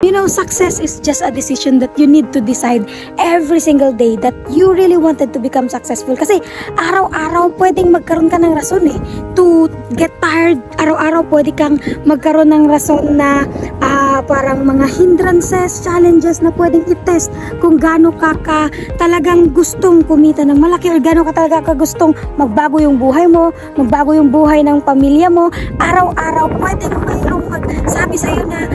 You know, success is just a decision that you need to decide every single day that you really wanted to become successful. Kasi araw-araw pwedeng magkaroon ka ng rason to get tired. Araw-araw pwede kang magkaroon ng rason na parang mga hindrances, challenges na pwedeng i-test kung gaano ka talagang gustong kumita ng malaki or gaano ka talaga gustong magbago yung buhay mo, magbago yung buhay ng pamilya mo. Araw-araw pwedeng mayroong magsabi sa'yo na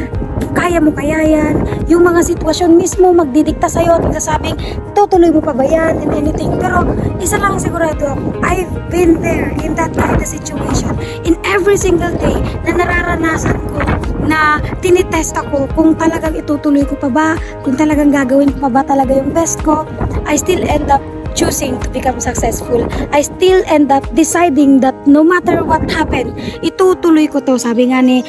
kaya mo kaya yan. Yung mga sitwasyon mismo magdidikta sa'yo at magsasabing tutuloy mo pa ba yan and anything. Pero isa lang sigurado ako, I've been there in that kind of situation. In every single day na nararanasan ko na tinitest ako kung talagang itutuloy ko pa ba, kung talagang gagawin ko pa ba talaga yung best ko, I still end up choosing to become successful. I still end up deciding that no matter what happened, itutuloy ko to. Sabi nga ni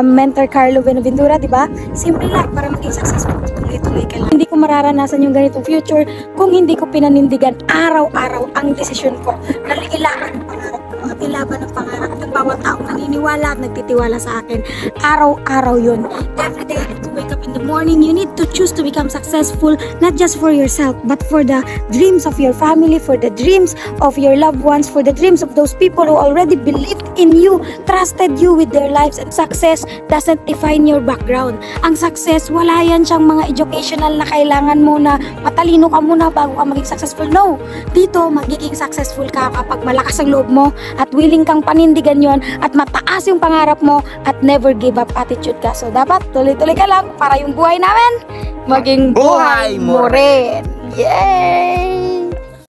mentor Carlo Benaventura, di ba? Simple lang, para maging successful, tuloy-tuloy ka lang. Hindi ko mararanasan yung ganitong future kung hindi ko pinanindigan araw-araw ang desisyon ko na ilaban ng pangarap ko at ilaban ng pangarap ng bawat taong naniniwala at nagtitiwala sa akin. Araw-araw yun. Every day, you need to wake up in the morning. You need to choose to become successful, not just for yourself, but for the dreams of your family, for the dreams of your loved ones, for the dreams of those people who already believed in you, trusted you with their lives. And success doesn't define your background. Ang success, wala yan siyang mga educational na kailangan mo na matalino ka muna bago ka maging successful. No! Dito, magiging successful ka kapag malakas ang loob mo at willing kang panindigan yon at mataas yung pangarap mo at never give up attitude ka. So, dapat tuloy-tuloy ka lang para yung buhay namin maging buhay mo rin. Yay!